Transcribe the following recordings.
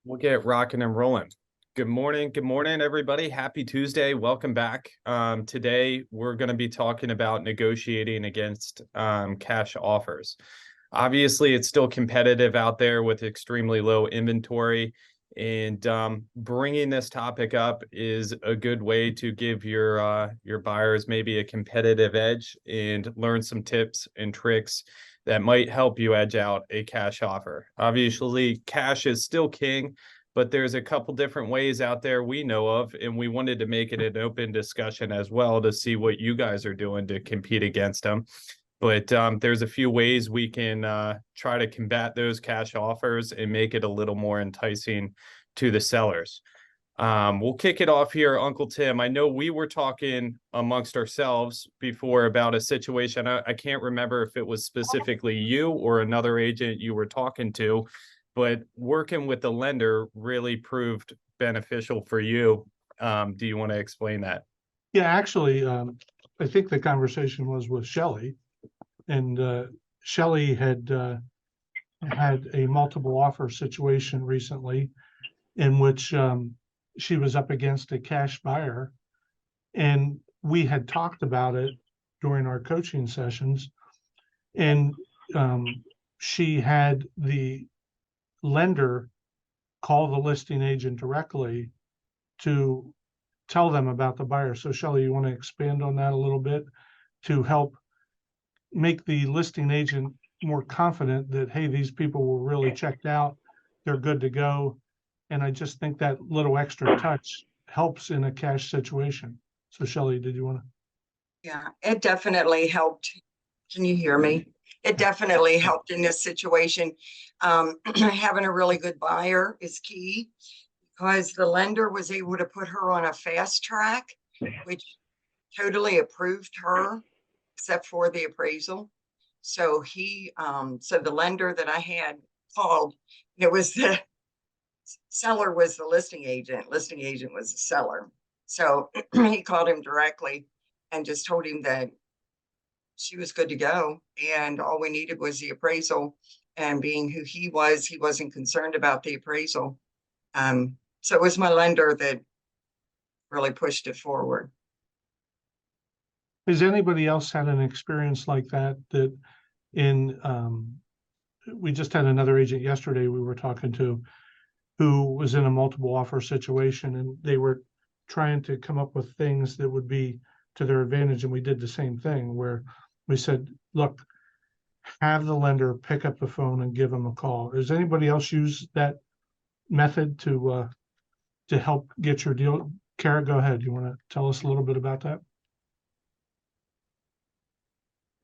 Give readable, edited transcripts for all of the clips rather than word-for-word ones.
We'll get rocking and rolling. Good morning. Good morning, everybody. Happy Tuesday. Welcome back. Today, we're going to be talking about negotiating against cash offers. Obviously, it's still competitive out there with extremely low inventory. And bringing this topic up is a good way to give your buyers maybe a competitive edge and learn some tips and tricks that might help you edge out a cash offer. Obviously, cash is still king, but there's a couple different ways out there we know of, and we wanted to make it an open discussion as well to see what you guys are doing to compete against them. But there's a few ways we can try to combat those cash offers and make it a little more enticing to the sellers. We'll kick it off here, Uncle Tim. I know we were talking amongst ourselves before about a situation. I can't remember if it was specifically you or another agent you were talking to, but working with the lender really proved beneficial for you. Do you want to explain that? Yeah, actually, I think the conversation was with Shelley, and Shelley had had a multiple offer situation recently in which she was up against a cash buyer, and we had talked about it during our coaching sessions, and she had the lender call the listing agent directly to tell them about the buyer. So Shelley, you want to expand on that a little bit to help make the listing agent more confident that, hey, these people were really checked out, they're good to go. And I just think that little extra touch helps in a cash situation. So Shelley, did you want to? Yeah, it definitely helped. Can you hear me? It definitely helped in this situation. Having a really good buyer is key because the lender was able to put her on a fast track, which totally approved her except for the appraisal. So so the lender that I had called, it was the seller was the listing agent was the seller. So he called him directly and just told him that she was good to go. And all we needed was the appraisal. And being who he wasn't concerned about the appraisal. So it was my lender that really pushed it forward. Has anybody else had an experience like that? We just had another agent yesterday we were talking to who was in a multiple offer situation, and they were trying to come up with things that would be to their advantage. And we did the same thing where we said, look, have the lender pick up the phone and give them a call. Does anybody else use that method to help get your deal? Kara, go ahead. You want to tell us a little bit about that?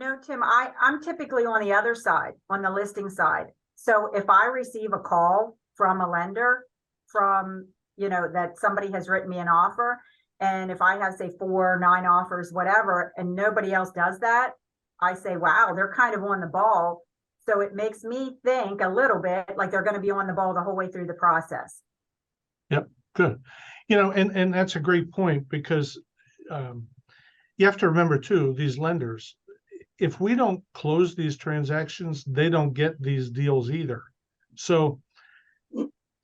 No, Tim, I'm typically on the other side, on the listing side. So if I receive a call from a lender that somebody has written me an offer, and if I have, say, 4 or 9 offers, whatever, and nobody else does that, I say, wow, they're kind of on the ball. So it makes me think a little bit like they're going to be on the ball the whole way through the process. Yep, good. And that's a great point, because you have to remember too, these lenders, if we don't close these transactions, they don't get these deals either. So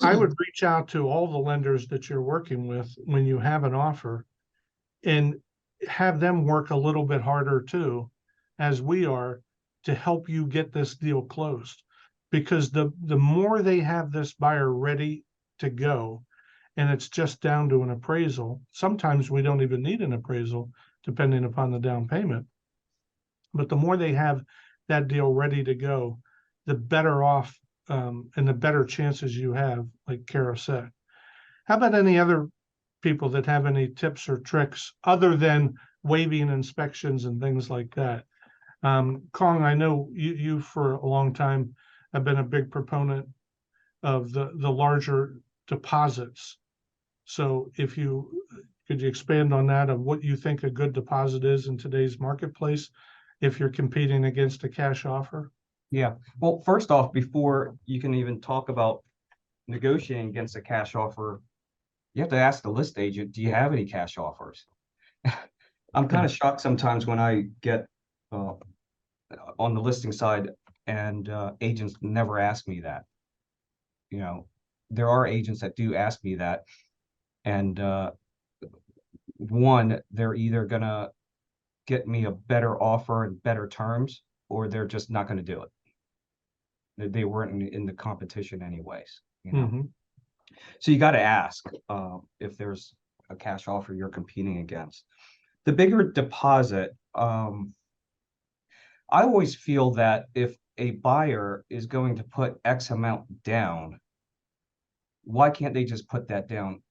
I would reach out to all the lenders that you're working with when you have an offer and have them work a little bit harder too, as we are, to help you get this deal closed. Because the more they have this buyer ready to go, and it's just down to an appraisal, sometimes we don't even need an appraisal depending upon the down payment. But the more they have that deal ready to go, the better off and the better chances you have, like Kara said. How about any other people that have any tips or tricks other than waiving inspections and things like that? Kong, I know you for a long time have been a big proponent of the larger deposits. So could you expand on that, of what you think a good deposit is in today's marketplace if you're competing against a cash offer? Yeah. Well, first off, before you can even talk about negotiating against a cash offer, you have to ask the list agent, do you have any cash offers? I'm kind of shocked sometimes when I get on the listing side and agents never ask me that. there are agents that do ask me that. And one, they're either gonna get me a better offer and better terms, or they're just not gonna do it. They weren't in the competition anyways, you know? Mhm. So you gotta ask if there's a cash offer you're competing against. The bigger deposit, I always feel that if a buyer is going to put X amount down, why can't they just put that down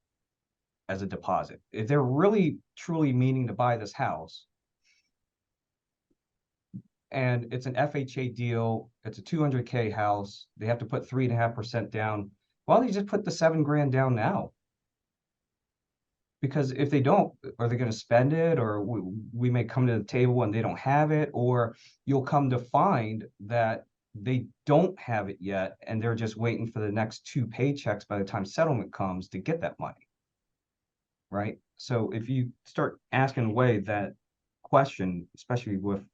as a deposit? If they're really truly meaning to buy this house and it's an FHA deal, it's a 200K house, they have to put 3.5% down. Why don't they just put the 7 grand down now? Because if they don't, are they going to spend it, or we may come to the table and they don't have it, or you'll come to find that they don't have it yet and they're just waiting for the next 2 paychecks by the time settlement comes to get that money, right? So if you start asking away that question, especially with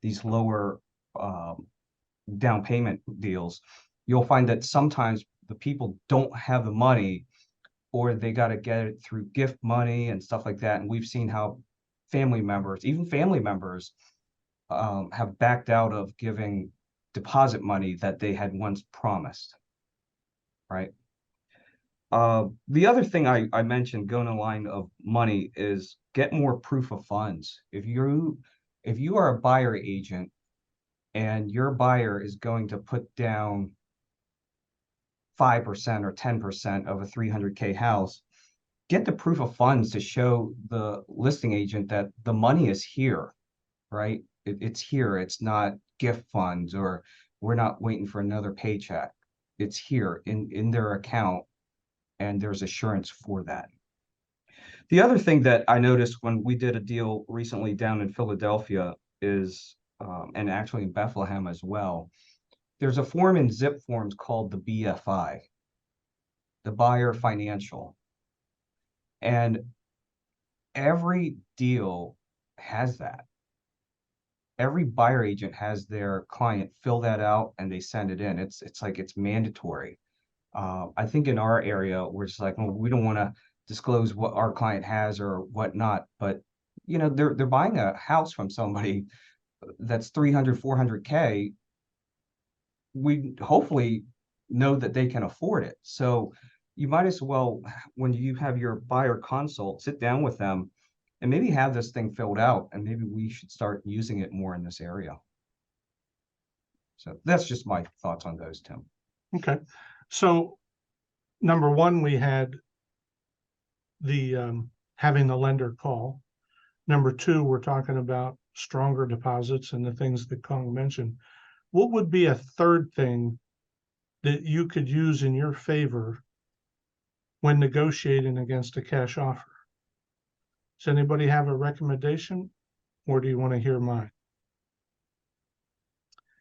these lower down payment deals, you'll find that sometimes the people don't have the money, or they got to get it through gift money and stuff like that. And we've seen how family members, even family members, have backed out of giving deposit money that they had once promised, right? The other thing I mentioned going in line of money is get more proof of funds. If you are a buyer agent and your buyer is going to put down 5% or 10% of a 300K house, get the proof of funds to show the listing agent that the money is here, right? It's here. It's not gift funds, or we're not waiting for another paycheck. It's here in their account, and there's assurance for that. The other thing that I noticed when we did a deal recently down in Philadelphia is, and actually in Bethlehem as well, there's a form in Zip Forms called the BFI, the Buyer Financial. And every deal has that. Every buyer agent has their client fill that out and they send it in. It's like it's mandatory. I think in our area, we're just like, well, we don't want to disclose what our client has or whatnot, but you know, they're buying a house from somebody that's 300, 400K. We hopefully know that they can afford it. So you might as well, when you have your buyer consult, sit down with them and maybe have this thing filled out, and maybe we should start using it more in this area. So that's just my thoughts on those, Tim. Okay. So number one, we had the having the lender call. Number two, we're talking about stronger deposits and the things that Kong mentioned. What would be a third thing that you could use in your favor when negotiating against a cash offer? Does anybody have a recommendation, or do you want to hear mine?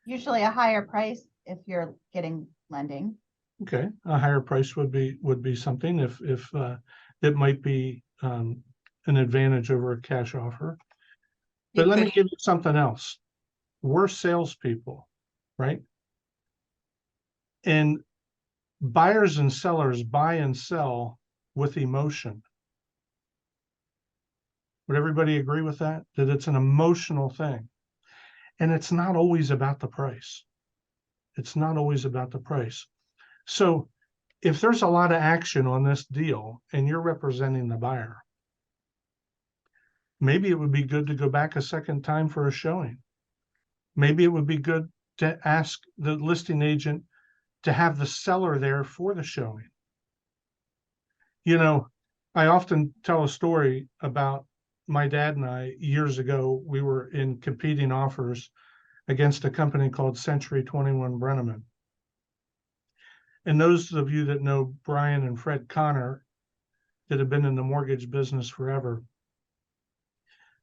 Usually a higher price if you're getting lending. Okay, a higher price would be something if it might be an advantage over a cash offer. But let me give you something else. We're salespeople, right? And buyers and sellers buy and sell with emotion. Would everybody agree with that? That it's an emotional thing. And it's not always about the price. It's not always about the price. So if there's a lot of action on this deal and you're representing the buyer, maybe it would be good to go back a second time for a showing. Maybe it would be good to ask the listing agent to have the seller there for the showing. You know, I often tell a story about my dad and I. Years ago, we were in competing offers against a company called Century 21 Brenneman. And those of you that know Brian and Fred Connor, that have been in the mortgage business forever,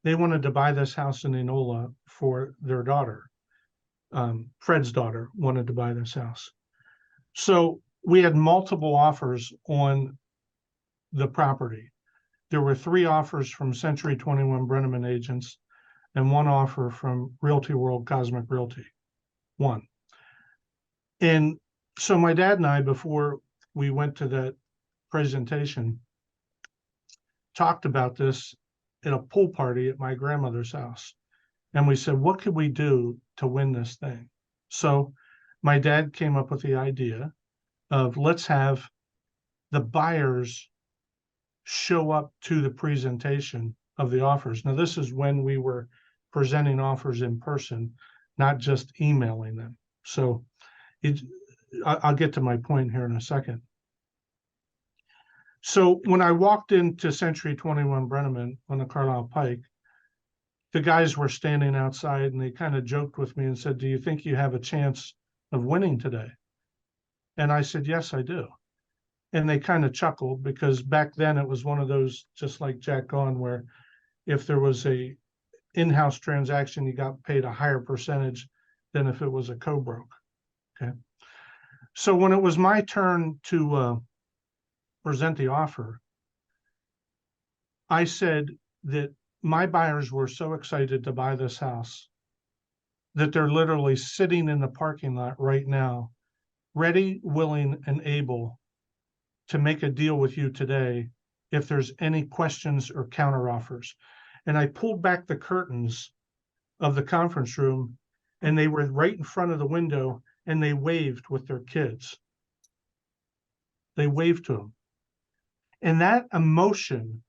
they wanted to buy this house in Enola for their daughter. Fred's daughter wanted to buy this house. So we had multiple offers on the property. There were 3 offers from Century 21 Brenneman agents and 1 offer from Realty World Cosmic Realty. 1. And So my dad and I, before we went to that presentation, talked about this at a pool party at my grandmother's house. And we said, what could we do to win this thing? So my dad came up with the idea of let's have the buyers show up to the presentation of the offers. Now, this is when we were presenting offers in person, not just emailing them. So I'll get to my point here in a second. So when I walked into Century 21 Brenneman on the Carlisle Pike, the guys were standing outside and they kind of joked with me and said, do you think you have a chance of winning today? And I said, yes, I do. And they kind of chuckled because back then it was one of those, just like Jack Gone, where if there was a in-house transaction, you got paid a higher percentage than if it was a co-broke. Okay. So when it was my turn to present the offer, I said that my buyers were so excited to buy this house that they're literally sitting in the parking lot right now, ready, willing, and able to make a deal with you today if there's any questions or counteroffers. And I pulled back the curtains of the conference room and they were right in front of the window and they waved with their kids. They waved to them. And that emotion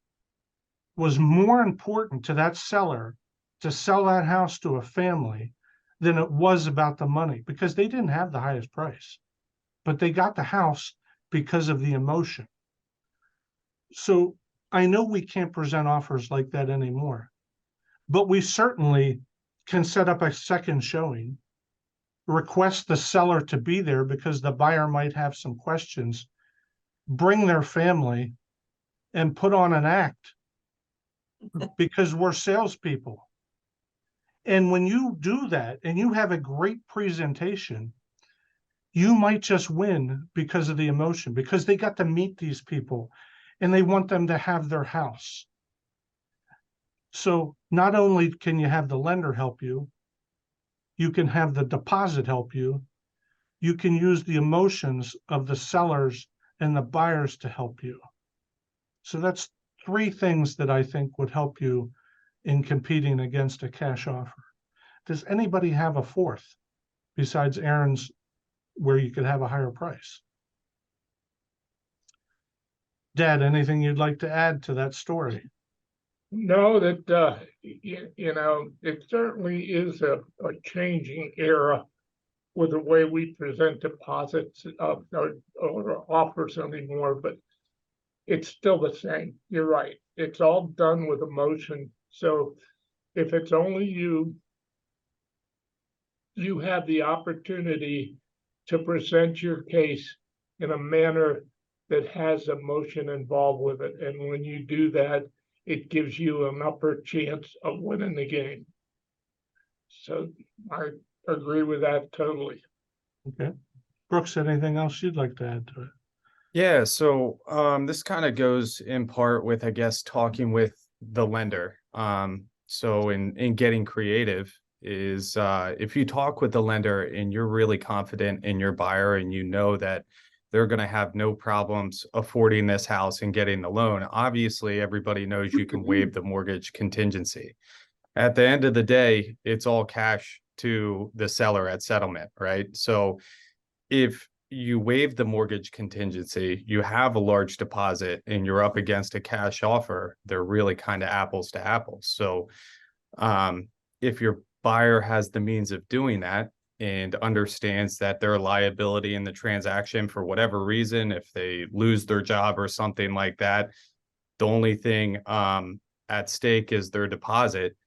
was more important to that seller to sell that house to a family than it was about the money, because they didn't have the highest price, but they got the house because of the emotion. So I know we can't present offers like that anymore, but we certainly can set up a second showing, request the seller to be there because the buyer might have some questions, bring their family, and put on an act because we're salespeople. And when you do that and you have a great presentation, you might just win because of the emotion, because they got to meet these people and they want them to have their house. So not only can you have the lender help you, you can have the deposit help you, you can use the emotions of the sellers and the buyers to help you. So that's three things that I think would help you in competing against a cash offer. Does anybody have a fourth besides Aaron's where you could have a higher price? Dad, anything you'd like to add to that story? No, that, you know, it certainly is a changing era with the way we present deposits or offers anymore, but it's still the same. You're right. It's all done with emotion. So if it's only you, you have the opportunity to present your case in a manner that has emotion involved with it. And when you do that, it gives you an upper chance of winning the game. So I agree with that totally. Okay. Brooks, anything else you'd like to add to it? Yeah, so this kind of goes in part with, I guess, talking with the lender. So in getting creative is if you talk with the lender and you're really confident in your buyer and you know that they're going to have no problems affording this house and getting the loan, obviously everybody knows you can waive the mortgage contingency. At the end of the day, it's all cash to the seller at settlement, right? So if you waive the mortgage contingency, you have a large deposit and you're up against a cash offer, they're really kind of apples to apples. So if your buyer has the means of doing that and understands that their liability in the transaction for whatever reason, if they lose their job or something like that, the only thing at stake is their deposit,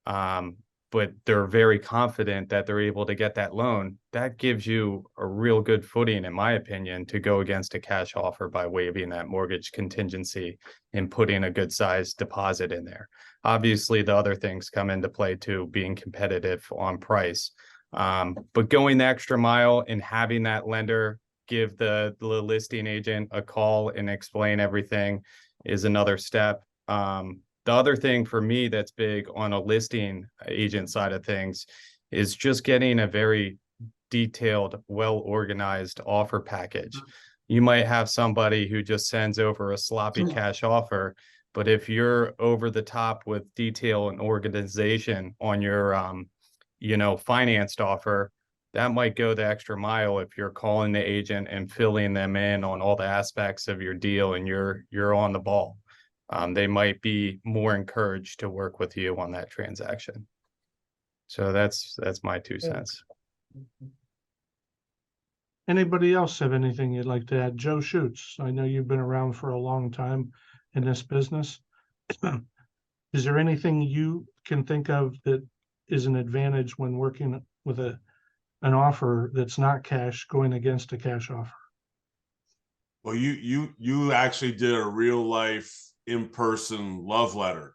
but they're very confident that they're able to get that loan, that gives you a real good footing, in my opinion, to go against a cash offer by waiving that mortgage contingency and putting a good sized deposit in there. Obviously, the other things come into play too, being competitive on price. But going the extra mile and having that lender give the listing agent a call and explain everything is another step. The other thing for me that's big on a listing agent side of things is just getting a very detailed, well-organized offer package. You might have somebody who just sends over a sloppy cash offer, but if you're over the top with detail and organization on your, financed offer, that might go the extra mile if you're calling the agent and filling them in on all the aspects of your deal and you're on the ball. They might be more encouraged to work with you on that transaction. So that's my 2 cents. Anybody else have anything you'd like to add? Joe Schutz, I know you've been around for a long time in this business. Is there anything you can think of that is an advantage when working with an offer that's not cash going against a cash offer? Well, you actually did a real life in-person love letter.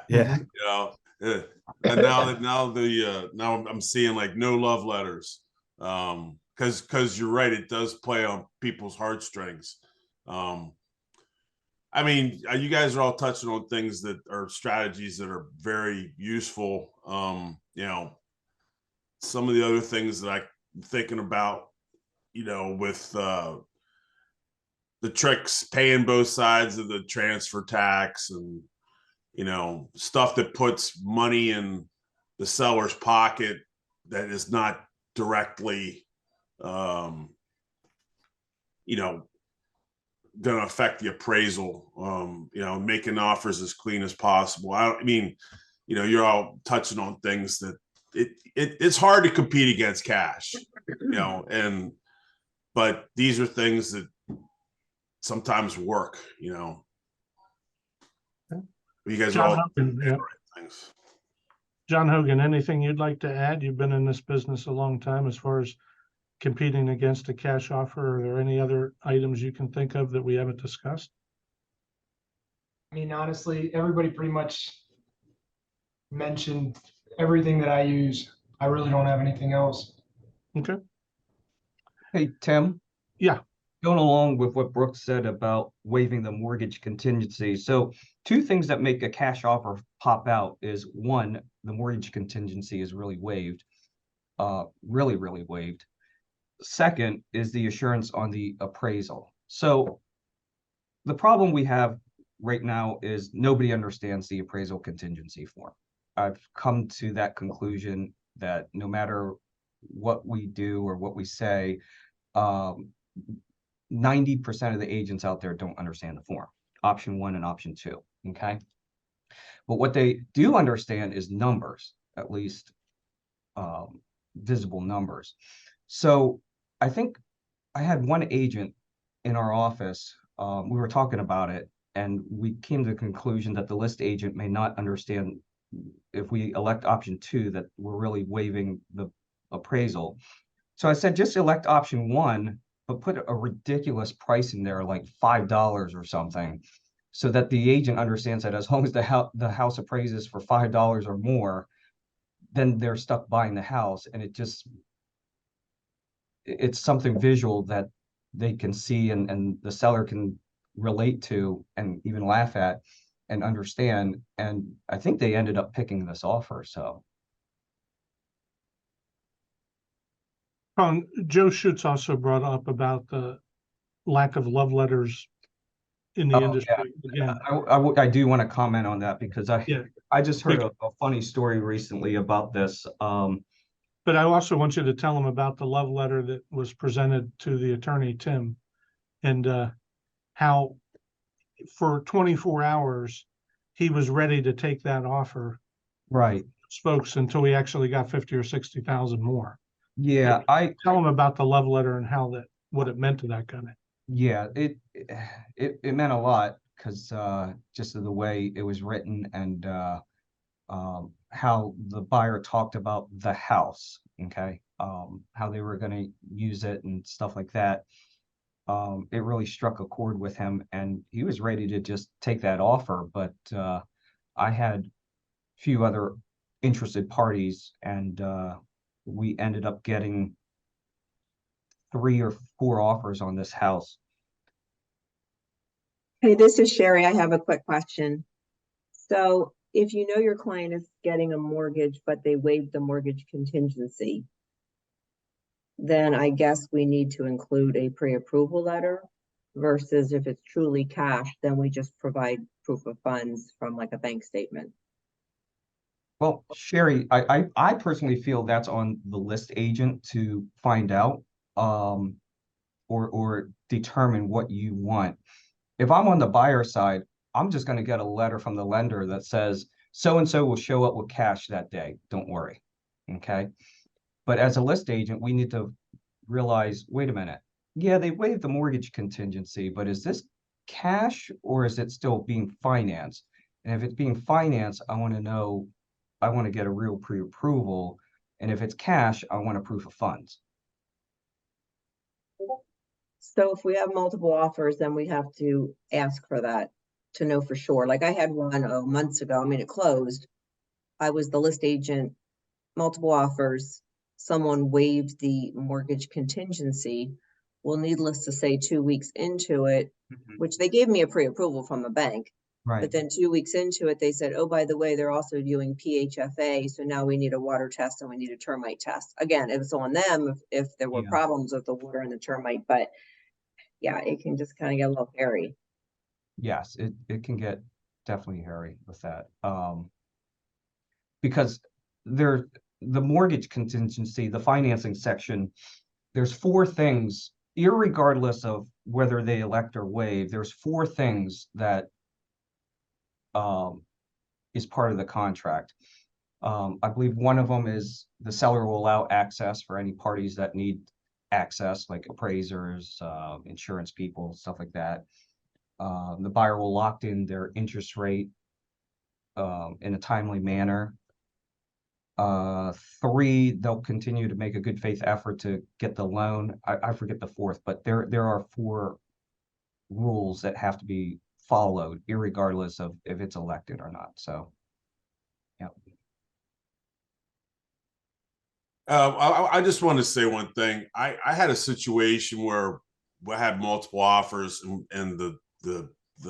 Yeah. And now I'm seeing like no love letters. Because you're right, it does play on people's heartstrings. I mean, you guys are all touching on things that are strategies that are very useful. Some of the other things that I'm thinking about, with the tricks, paying both sides of the transfer tax, and stuff that puts money in the seller's pocket that is not directly going to affect the appraisal. Making offers as clean as possible. You're all touching on things that it's hard to compete against cash, but these are things that sometimes work. You guys are all Hogan, yeah. right things. John Hogan, anything you'd like to add? You've been in this business a long time as far as competing against a cash offer. Are there any other items you can think of that we haven't discussed? I mean, honestly, everybody pretty much mentioned everything that I use. I really don't have anything else. Okay. Hey, Tim. Yeah. Going along with what Brooks said about waiving the mortgage contingency. So 2 things that make a cash offer pop out is, one, the mortgage contingency is really waived, really waived. Second is the assurance on the appraisal. So the problem we have right now is nobody understands the appraisal contingency form. I've come to that conclusion that no matter what we do or what we say, 90% of the agents out there don't understand the form, option 1 and option 2. Okay. But what they do understand is numbers, at least visible numbers. So I think I had one agent in our office. We were talking about it, and we came to the conclusion that the list agent may not understand, if we elect option 2, that we're really waiving the appraisal. So I said, just elect option 1, but put a ridiculous price in there, like $5 or something, so that the agent understands that as long as the house appraises for $5 or more, then they're stuck buying the house. And it's something visual that they can see and the seller can relate to and even laugh at and understand. And I think they ended up picking this offer. So Joe Schutz also brought up about the lack of love letters in the industry. Yeah. Again, I do want to comment on that because Yeah. I just heard a funny story recently about this. But I also want you to tell them about the love letter that was presented to the attorney, Tim, and how for 24 hours, he was ready to take that offer. Right. Folks, until we actually got 50 or 60,000 more. Yeah. Tell them about the love letter and how what it meant to that guy. Yeah, it meant a lot because just of the way it was written and how the buyer talked about the house, okay, how they were going to use it and stuff like that. It really struck a chord with him, and he was ready to just take that offer. But I had a few other interested parties, and we ended up getting 3 or 4 offers on this house. Hey, this is Sherry. I have a quick question. So if you know your client is getting a mortgage, but they waived the mortgage contingency, then I guess we need to include a pre-approval letter versus if it's truly cash, then we just provide proof of funds from like a bank statement. Well, Sherry, I personally feel that's on the list agent to find out, or determine what you want. If I'm on the buyer side, I'm just gonna get a letter from the lender that says, so-and-so will show up with cash that day, don't worry, okay? But as a list agent, we need to realize, wait a minute, yeah, they waived the mortgage contingency, but is this cash or is it still being financed? And if it's being financed, I want to know, I want to get a real pre-approval. And if it's cash, I want a proof of funds. So if we have multiple offers, then we have to ask for that to know for sure. Like I had one months ago, I mean, it closed. I was the list agent, multiple offers. Someone waived the mortgage contingency. Well, needless to say, 2 weeks into it, which they gave me a pre-approval from the bank. Right. But then 2 weeks into it, they said, oh, by the way, they're also doing PHFA. So now we need a water test and we need a termite test. Again, it was on them if there were Yeah. problems with the water and the termite, but yeah, it can just kind of get a little hairy. Yes, it can get definitely hairy with that. Because the mortgage contingency, the financing section, there's 4 things, irregardless of whether they elect or waive, there's 4 things that is part of the contract. I believe one of them is the seller will allow access for any parties that need access, like appraisers, insurance people, stuff like that. The buyer will lock in their interest rate in a timely manner. 3, they'll continue to make a good faith effort to get the loan. I forget the 4th, but there are 4 rules that have to be followed, irregardless of if it's elected or not. So, yeah. I just want to say one thing. I had a situation where I had multiple offers, and the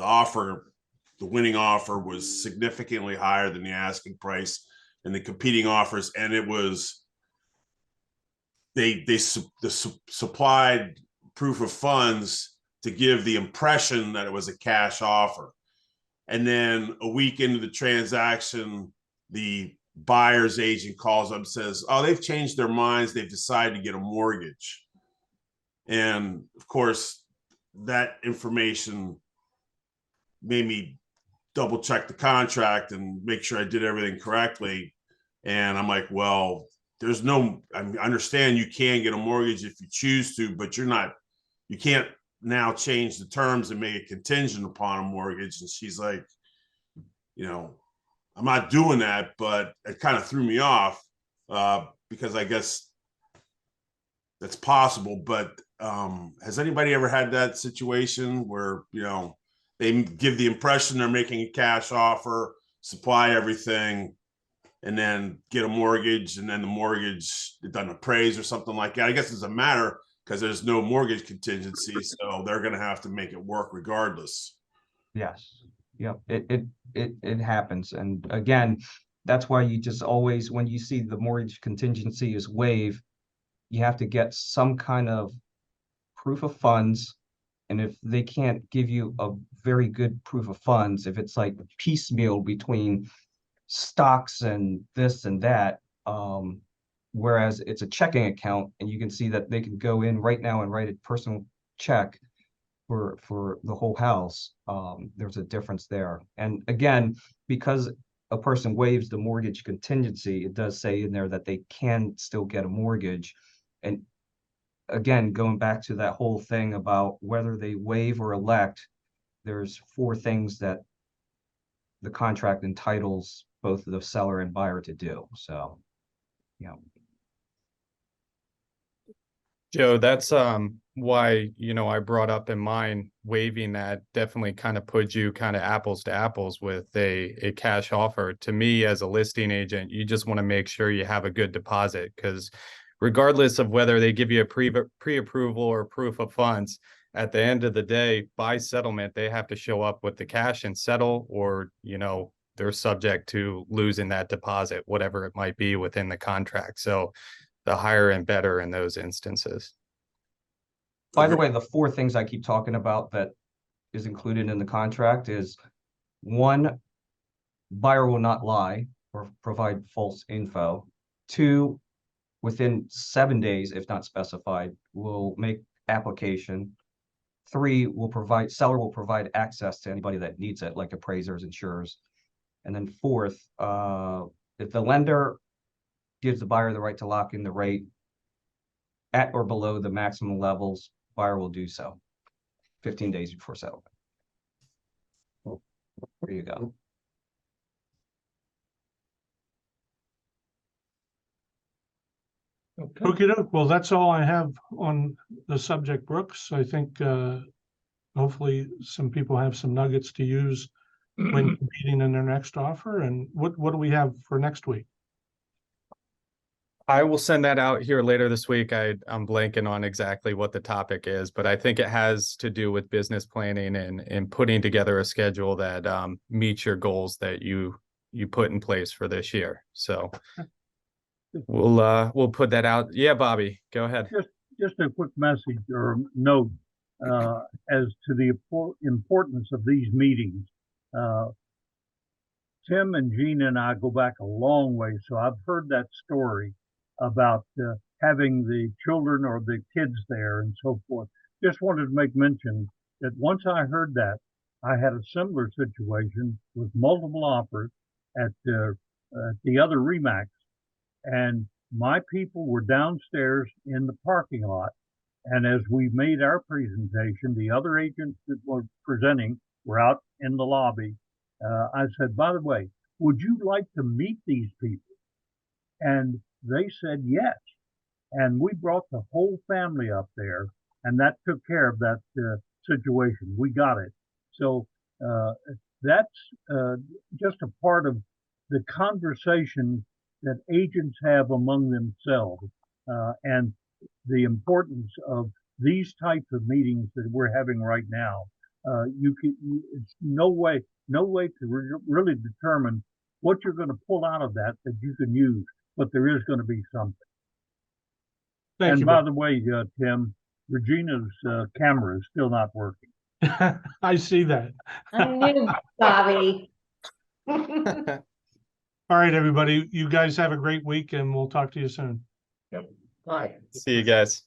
offer, the winning offer, was significantly higher than the asking price and the competing offers, and it was they supplied proof of funds to give the impression that it was a cash offer, and then a week into the transaction, the buyer's agent calls up and says, oh, they've changed their minds, they've decided to get a mortgage. And of course, that information made me double check the contract and make sure I did everything correctly. And I'm like, well, there's no, I understand you can get a mortgage if you choose to, but you can't now change the terms and make it contingent upon a mortgage. And she's like, I'm not doing that, but it kind of threw me off because I guess that's possible. But has anybody ever had that situation where, they give the impression they're making a cash offer, supply everything, and then get a mortgage, and then the mortgage, it doesn't appraise or something like that? I guess it doesn't matter because there's no mortgage contingency, so they're going to have to make it work regardless. Yes. Yep. It happens. And again, that's why you just always, when you see the mortgage contingency is waived, you have to get some kind of proof of funds. And if they can't give you a very good proof of funds, if it's like piecemeal between stocks and this and that, whereas it's a checking account and you can see that they can go in right now and write a personal check for the whole house, there's a difference there. And again, because a person waives the mortgage contingency, it does say in there that they can still get a mortgage. And again, going back to that whole thing about whether they waive or elect, there's 4 things that the contract entitles both the seller and buyer to do. So, yeah. Joe, that's why, I brought up in mind waiving that definitely kind of puts you kind of apples to apples with a cash offer. To me, as a listing agent, you just want to make sure you have a good deposit, because regardless of whether they give you a pre-approval or proof of funds, at the end of the day, by settlement, they have to show up with the cash and settle, or, they're subject to losing that deposit, whatever it might be within the contract. So the higher and better in those instances. By the way, the four things I keep talking about that is included in the contract is, one, buyer will not lie or provide false info. Two, within 7 days, if not specified, will make application. Three, seller will provide access to anybody that needs it, like appraisers, insurers. And then fourth, if the lender gives the buyer the right to lock in the rate at or below the maximum levels, buyer will do so 15 days before settlement. There you go. Okay. Okey-doke. Well, that's all I have on the subject, Brooks. I think hopefully some people have some nuggets to use when competing in their next offer. And what do we have for next week? I will send that out here later this week. I'm blanking on exactly what the topic is, but I think it has to do with business planning and putting together a schedule that meets your goals that you put in place for this year. So we'll put that out. Yeah, Bobby, go ahead. Just a quick message or note as to the importance of these meetings. Tim and Gina and I go back a long way, so I've heard that story about having the children or the kids there and so forth. Just wanted to make mention that once I heard that, I had a similar situation with multiple offers at the other Remax, and my people were downstairs in the parking lot. And as we made our presentation, the other agents that were presenting were out in the lobby. I said, by the way, would you like to meet these people? And they said yes. And we brought the whole family up there, and that took care of that situation. We got it. So that's just a part of the conversation that agents have among themselves, and the importance of these types of meetings that we're having right now. It's no way to really determine what you're going to pull out of that you can use, but there is going to be something. Thank you. By the way, Tim, Regina's camera is still not working. I see that. I knew, Bobby. All right, everybody. You guys have a great week, and we'll talk to you soon. Yep. Bye. See you guys.